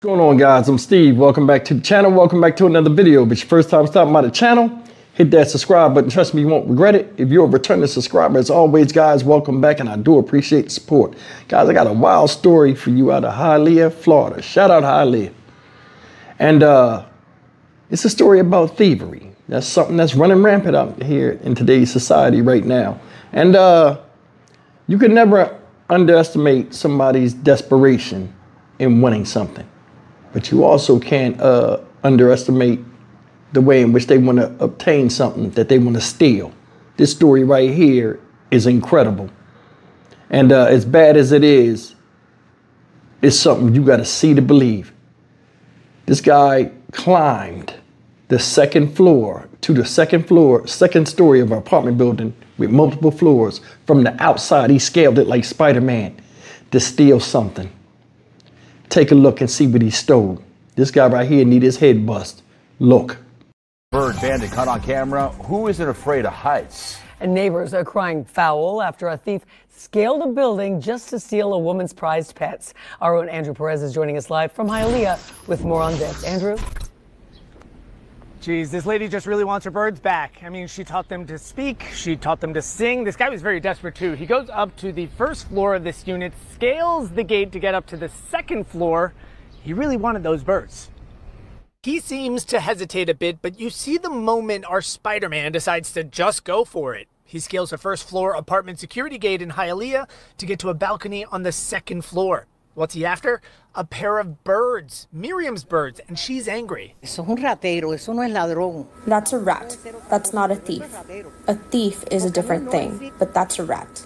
What's going on, guys? I'm Steve. Welcome back to the channel. Welcome back to another video. If it's your first time stopping by the channel, hit that subscribe button. Trust me, you won't regret it. If you're a returning subscriber, as always, guys, welcome back, and I do appreciate the support. Guys, I got a wild story for you out of Hialeah, Florida. Shout out Hialeah. And it's a story about thievery. That's something that's running rampant out here in today's society right now. And you can never underestimate somebody's desperation in wanting something. But you also can't underestimate the way in which they want to obtain something that they want to steal. This story right here is incredible. And as bad as it is, it's something you got to see to believe. This guy climbed the second story of an apartment building with multiple floors. From the outside, he scaled it like Spider-Man to steal something. Take a look and see what he stole. This guy right here need his head bust. Look. Bird bandit caught on camera. Who isn't afraid of heights? And neighbors are crying foul after a thief scaled a building just to steal a woman's prized pets. Our own Andrew Perez is joining us live from Hialeah with more on this. Andrew? Geez, this lady just really wants her birds back. I mean, she taught them to speak, she taught them to sing. This guy was very desperate too. He goes up to the first floor of this unit, scales the gate to get up to the second floor. He really wanted those birds. He seems to hesitate a bit, but you see the moment our Spider-Man decides to just go for it. He scales a first floor apartment security gate in Hialeah to get to a balcony on the second floor. What's he after? A pair of birds, Miriam's birds, and she's angry. Eso es un ratero, eso no es ladrón. That's a rat. That's not a thief. A thief is a different thing, but that's a rat.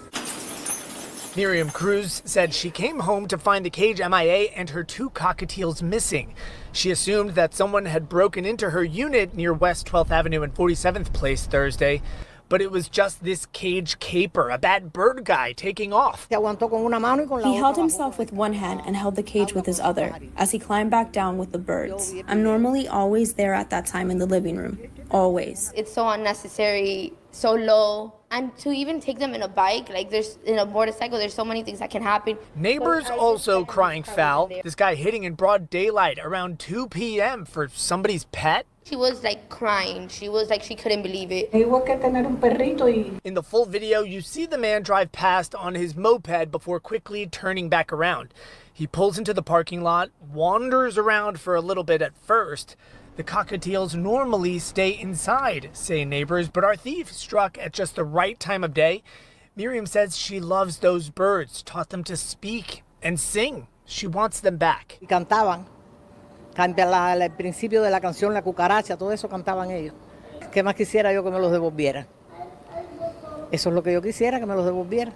Miriam Cruz said she came home to find the cage MIA and her two cockatiels missing. She assumed that someone had broken into her unit near West 12th Avenue and 47th Place Thursday. But it was just this cage caper, a bad bird guy, taking off. He held himself with one hand and held the cage with his other as he climbed back down with the birds. I'm normally always there at that time in the living room. Always. It's so unnecessary, so low. And to even take them in a bike, like in a motorcycle, there's so many things that can happen. Neighbors also crying foul. This guy hitting in broad daylight around 2 p.m. for somebody's pet. She was like crying. She was like, she couldn't believe it. In the full video, you see the man drive past on his moped before quickly turning back around. He pulls into the parking lot, wanders around for a little bit at first. The cockatiels normally stay inside, say neighbors, but our thief struck at just the right time of day. Miriam says she loves those birds, taught them to speak and sing. She wants them back. Cantaban. El principio de la canción, la cucaracha, todo eso cantaban ellos. ¿Qué más quisiera yo que me los devolvieran? Eso es lo que yo quisiera, que me los devolvieran.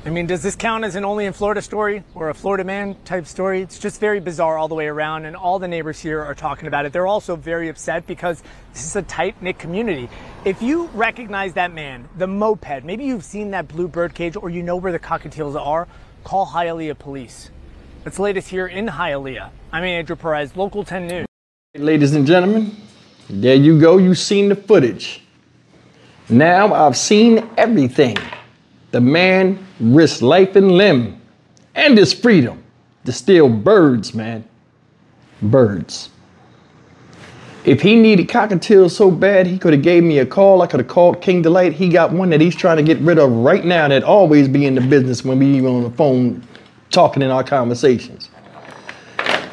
I mean, does this count as an only in Florida story or a Florida man type story? It's just very bizarre all the way around, and all the neighbors here are talking about it. They're also very upset because this is a tight-knit community. If you recognize that man, the moped, maybe you've seen that blue bird cage or you know where the cockatiels are, call Hialeah Police. That's the latest here in Hialeah. I'm Andrew Perez, Local 10 News. Ladies and gentlemen, there you go. You've seen the footage. Now I've seen everything. The man risked life and limb and his freedom to steal birds, man. Birds. If he needed cockatiels so bad, he could have gave me a call. I could have called King Delight. He got one that he's trying to get rid of right now that always be in the business when we even on the phone talking in our conversations.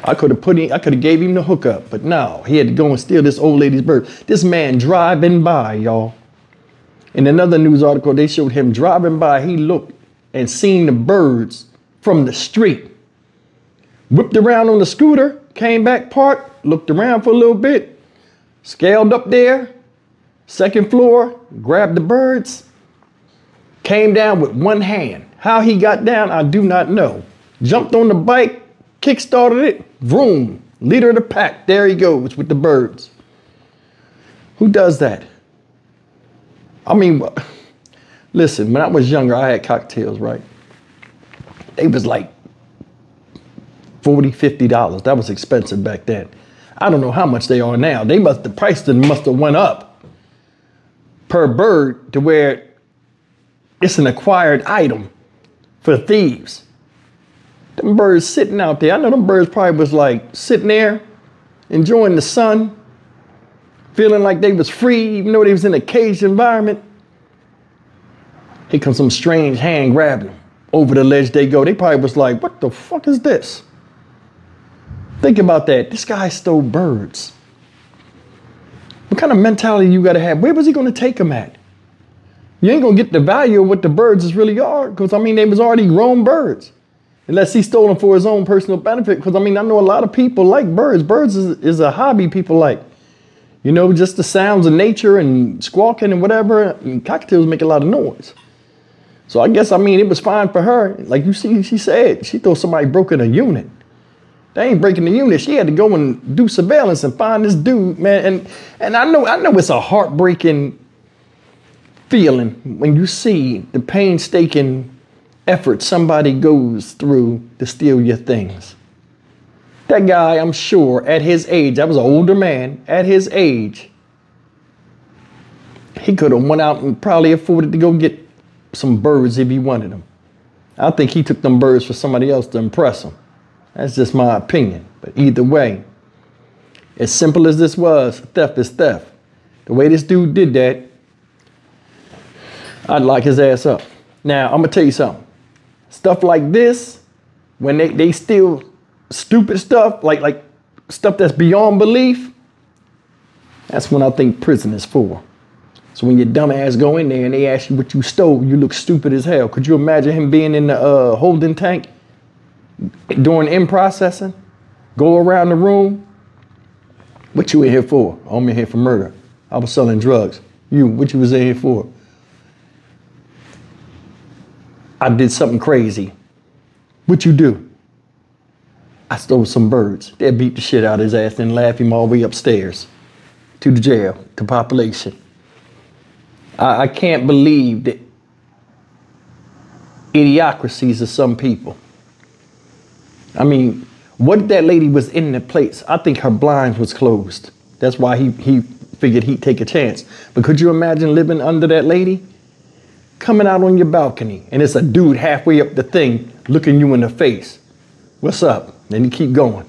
I could have gave him the hookup, but no, he had to go and steal this old lady's bird. This man driving by, y'all. In another news article, they showed him driving by. He looked and seen the birds from the street. Whipped around on the scooter, came back, parked, looked around for a little bit, scaled up there, second floor, grabbed the birds, came down with one hand. How he got down, I do not know. Jumped on the bike, kick-started it, vroom, leader of the pack. There he goes with the birds. Who does that? I mean, listen, when I was younger, I had cocktails, right? They was like $40, $50. That was expensive back then. I don't know how much they are now. The price must have went up per bird to where it's an acquired item for thieves. Them birds sitting out there. I know them birds probably was like sitting there, enjoying the sun, feeling like they was free, even though they was in a caged environment. Here comes some strange hand grabbing them. Over the ledge they go. They probably was like, what the fuck is this? Think about that. This guy stole birds. What kind of mentality you gotta have? Where was he gonna take them at? You ain't gonna get the value of what the birds really are, because I mean, they was already grown birds. Unless he stole them for his own personal benefit, because I mean, I know a lot of people like birds. Birds is a hobby people like. You know, just the sounds of nature and squawking and whatever. And cockatiels make a lot of noise. So I guess, I mean, it was fine for her. Like you see, she said, she thought somebody broke in a unit. They ain't breaking the unit. She had to go and do surveillance and find this dude, man. And I know it's a heartbreaking feeling when you see the painstaking effort somebody goes through to steal your things. That guy, I'm sure, at his age, I was an older man, at his age, he could have went out and probably afforded to go get some birds if he wanted them. I think he took them birds for somebody else to impress him. That's just my opinion. But either way, as simple as this was, theft is theft. The way this dude did that, I'd lock his ass up. Now, I'm gonna tell you something. Stuff like this, when they steal stupid stuff, like stuff that's beyond belief, that's when I think prison is for. So when your dumb ass go in there and they ask you what you stole, you look stupid as hell. Could you imagine him being in the holding tank doing in processing? Go around the room. What you in here for? I'm in here for murder. I was selling drugs. You, what you was in here for? I did something crazy. What you do? I stole some birds. They beat the shit out of his ass and laugh him all the way upstairs to the jail, to population. I can't believe the idiocracies of some people. I mean, what if that lady was in the place? I think her blinds was closed. That's why he figured he'd take a chance. But could you imagine living under that lady? Coming out on your balcony and it's a dude halfway up the thing looking you in the face. What's up? Then you keep going.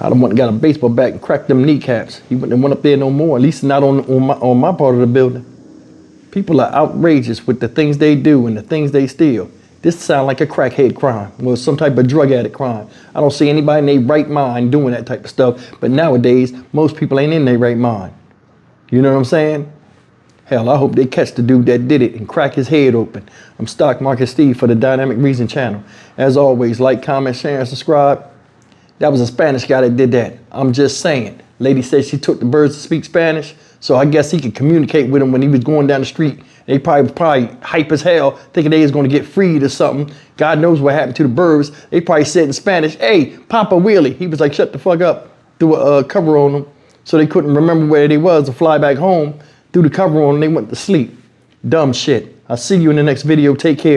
I don't want to got a baseball bat and crack them kneecaps. He wouldn't have went up there no more, at least not on my part of the building. People are outrageous with the things they do and the things they steal. This sounds like a crackhead crime or some type of drug addict crime. I don't see anybody in their right mind doing that type of stuff. But nowadays, most people ain't in their right mind. You know what I'm saying? Hell, I hope they catch the dude that did it and crack his head open. I'm Stock Market Steve for the Dynamic Reason channel. As always, like, comment, share, and subscribe. That was a Spanish guy that did that. I'm just saying. Lady said she took the birds to speak Spanish, so I guess he could communicate with them when he was going down the street. They probably hype as hell, thinking they was going to get freed or something. God knows what happened to the birds. They probably said in Spanish, "Hey, Papa Wheelie." He was like, "Shut the fuck up." Threw a cover on them, so they couldn't remember where they was to fly back home. Threw the cover on and they went to sleep. Dumb shit. I'll see you in the next video. Take care.